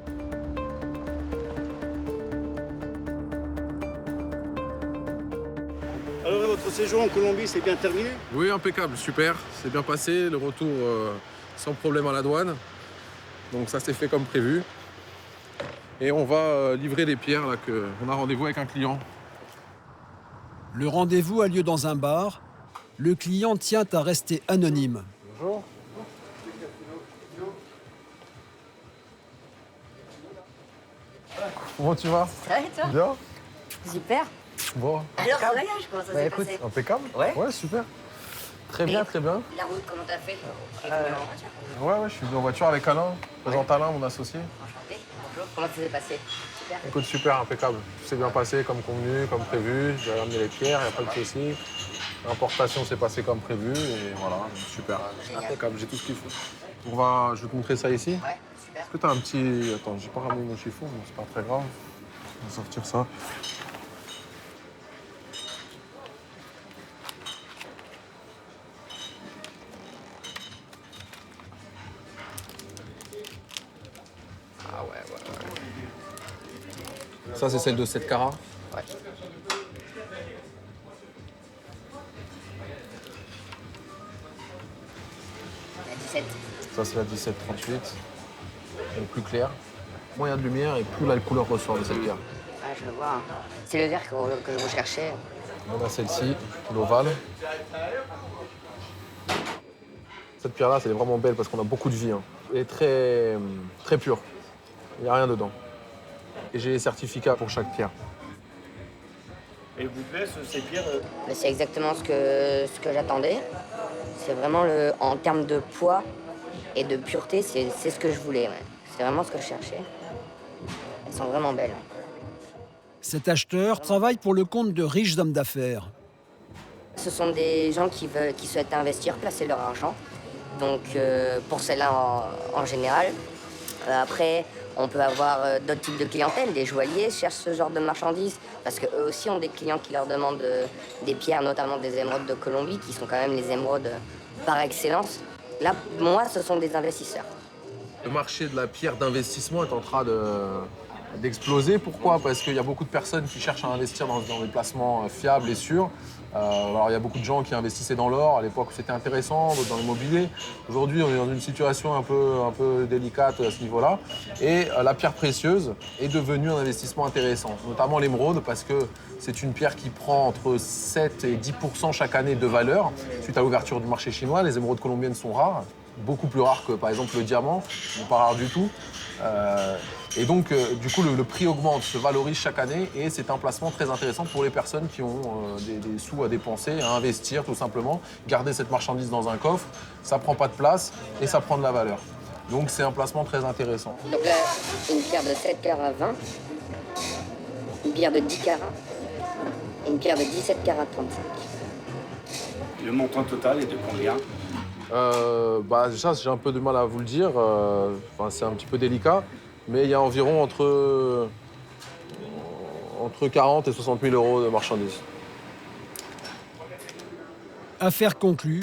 Speaker 6: Alors votre séjour en Colombie, c'est bien terminé?
Speaker 5: Oui, impeccable, super. C'est bien passé, le retour sans problème à la douane. Donc ça s'est fait comme prévu. Et on va livrer les pierres, là, on a rendez-vous avec un client.
Speaker 2: Le rendez-vous a lieu dans un bar. Le client tient à rester anonyme.
Speaker 5: Bonjour. Comment tu vas?
Speaker 17: Ça va et toi?
Speaker 5: Bien.
Speaker 17: Super.
Speaker 5: Bon.
Speaker 17: Alors, le voyage, comment ça s'est passé?
Speaker 5: Impeccable.
Speaker 17: Ouais.
Speaker 5: Ouais, super. Très bien, très bien.
Speaker 17: La route, comment t'as fait? Tu es venu en voiture?
Speaker 5: Ouais, je suis venu en voiture avec Alain. Je présente Alain, mon associé.
Speaker 17: Enchanté. Bonjour. Comment ça s'est passé? Super.
Speaker 5: Écoute, super, impeccable. Tout s'est bien passé comme convenu, comme prévu. J'ai ramené les pierres, il n'y a pas de souci. L'importation s'est passée comme prévu et voilà, super. Impeccable, j'ai tout ce qu'il faut. Je vais te montrer ça ici.
Speaker 17: Ouais, super.
Speaker 5: Est-ce que tu as un petit... Attends, j'ai pas ramené mon chiffon, mais c'est pas très grave. On va sortir ça.
Speaker 3: Ah ouais.
Speaker 5: Ça, c'est celle de 7 carats.
Speaker 3: Ouais.
Speaker 17: La 17.
Speaker 5: Ça, c'est la 1738. Donc plus claire. Moins il y a de lumière et plus la couleur ressort de cette pierre.
Speaker 17: Ouais, je le vois. C'est le vert que je recherchais.
Speaker 5: On a celle-ci, l'ovale. Cette pierre-là, elle est vraiment belle parce qu'on a beaucoup de vie. Hein. Elle est très pure. Il n'y a rien dedans. Et j'ai les certificats pour chaque pierre.
Speaker 6: Et vous plaît, ces pierres
Speaker 17: C'est exactement ce que j'attendais. C'est vraiment, en termes de poids et de pureté, c'est ce que je voulais. Ouais. C'est vraiment ce que je cherchais. Elles sont vraiment belles.
Speaker 2: Cet acheteur travaille pour le compte de riches hommes d'affaires.
Speaker 17: Ce sont des gens qui souhaitent investir, placer leur argent. Donc, pour celles-là en général. Après, on peut avoir d'autres types de clientèle. Des joailliers cherchent ce genre de marchandises parce qu'eux aussi ont des clients qui leur demandent des pierres, notamment des émeraudes de Colombie, qui sont quand même les émeraudes par excellence. Là, moi, ce sont des investisseurs.
Speaker 5: Le marché de la pierre d'investissement est en train d'exploser. Pourquoi? Parce qu'il y a beaucoup de personnes qui cherchent à investir dans des placements fiables et sûrs. Alors, il y a beaucoup de gens qui investissaient dans l'or. À l'époque, c'était intéressant, dans l'immobilier. Aujourd'hui, on est dans une situation un peu délicate à ce niveau-là. Et la pierre précieuse est devenue un investissement intéressant, notamment l'émeraude, parce que c'est une pierre qui prend entre 7 et 10% chaque année de valeur. Suite à l'ouverture du marché chinois, les émeraudes colombiennes sont rares, beaucoup plus rares que, par exemple, le diamant, pas rare du tout. Et donc, du coup, le prix augmente, se valorise chaque année et c'est un placement très intéressant pour les personnes qui ont des sous à dépenser, à investir tout simplement. Garder cette marchandise dans un coffre, ça prend pas de place et ça prend de la valeur. Donc, c'est un placement très intéressant.
Speaker 17: Donc là, une pierre de 7 carats 20, une pierre de 10 carats et une pierre de 17 carats 35.
Speaker 6: Le montant total est de combien?
Speaker 5: Déjà, j'ai un peu de mal à vous le dire. C'est un petit peu délicat. Mais il y a environ entre 40 et 60 000 euros de marchandises.
Speaker 2: Affaire conclue,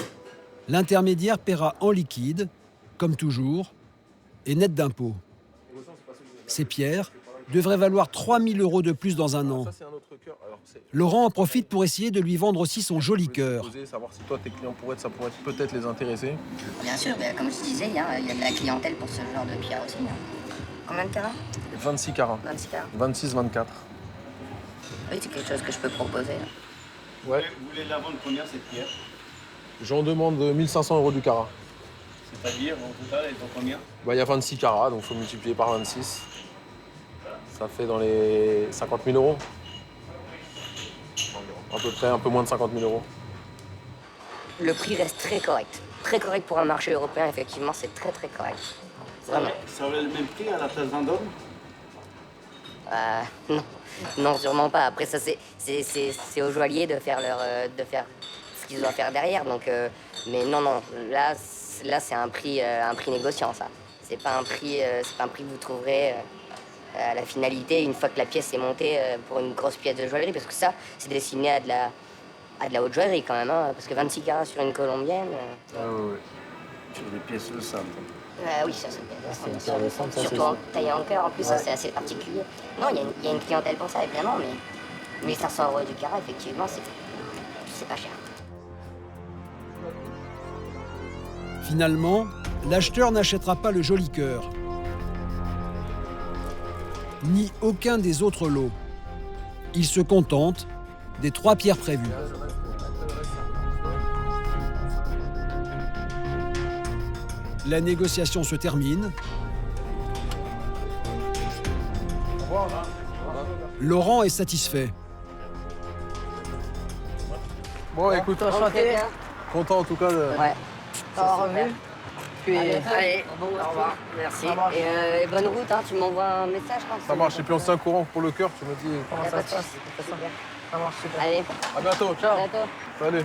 Speaker 2: l'intermédiaire paiera en liquide, comme toujours, et net d'impôts. Ces pierres devraient valoir 3 000 euros de plus dans un an. Laurent en profite pour essayer de lui vendre aussi son joli cœur.
Speaker 5: Savoir si toi, tes clients ça pourrait peut-être les intéresser.
Speaker 17: Bien sûr, mais comme je disais, il y a de la clientèle pour ce genre de pierre aussi. Combien de carats?
Speaker 5: 26 carats.
Speaker 17: 26 carats.
Speaker 5: 26, 24.
Speaker 17: Oui, c'est quelque chose que je peux proposer.
Speaker 5: Ouais.
Speaker 6: Vous voulez la vendre combien, cette pierre?
Speaker 5: J'en demande 1500 euros du carat.
Speaker 6: C'est-à-dire, en total, elles ont combien?
Speaker 5: Il y a 26 carats, donc il faut multiplier par 26. Ça fait dans les 50 000 euros. À peu près, un peu moins de 50 000 euros.
Speaker 17: Le prix reste très correct. Très correct pour un marché européen, effectivement, c'est très très correct. Vraiment.
Speaker 6: Ça aurait le même prix à la place Vendôme?
Speaker 17: Non. Non, sûrement pas. Après, ça, c'est aux joailliers de faire ce qu'ils doivent faire derrière. Donc, mais non, là c'est un prix négociant, ça. C'est pas un prix que vous trouverez à la finalité, une fois que la pièce est montée pour une grosse pièce de joaillerie. Parce que ça, c'est destiné à de la haute joaillerie quand même. Hein, parce que 26 carats sur une colombienne...
Speaker 5: ouais.
Speaker 6: Sur des pièces de simple.
Speaker 17: Oui, ça c'est intéressant. Surtout taillé en cœur, en plus, ça c'est assez particulier. Non, il y a une clientèle pour ça, évidemment, mais 1500 euros du carat, effectivement, c'est pas cher.
Speaker 2: Finalement, l'acheteur n'achètera pas le joli cœur, ni aucun des autres lots. Il se contente des 3 pierres prévues. La négociation se termine. Laurent est satisfait.
Speaker 5: Bon, écoute, content en tout cas de...
Speaker 17: Ouais. Au revoir. Allez, au revoir. Merci. Et bonne route, hein. Tu m'envoies un message quand
Speaker 5: ça marche. Et puis on s'est un courant pour le cœur, tu me dis comment ça se passe.
Speaker 17: Ça marche super. Allez.
Speaker 5: À bientôt. Ciao.
Speaker 17: À bientôt.
Speaker 5: Salut.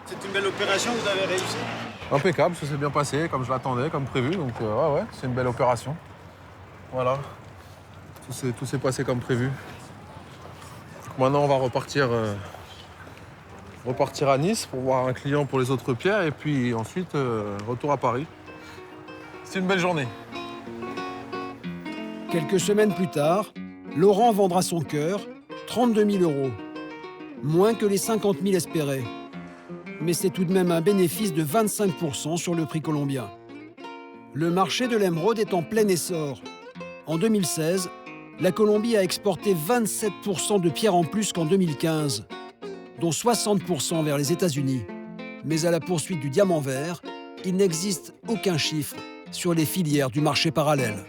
Speaker 6: C'est une belle opération, vous avez réussi?
Speaker 5: Impeccable, ça s'est bien passé, comme je l'attendais, comme prévu. Donc ouais, c'est une belle opération. Voilà. Tout s'est passé comme prévu. Maintenant, on va repartir à Nice pour voir un client pour les autres pierres et puis ensuite, retour à Paris. C'est une belle journée.
Speaker 2: Quelques semaines plus tard, Laurent vendra son cœur, 32 000 €. Moins que les 50 000 espérés. Mais c'est tout de même un bénéfice de 25 % sur le prix colombien. Le marché de l'émeraude est en plein essor. En 2016, la Colombie a exporté 27 % de pierres en plus qu'en 2015, dont 60 % vers les États-Unis. Mais à la poursuite du diamant vert, il n'existe aucun chiffre sur les filières du marché parallèle.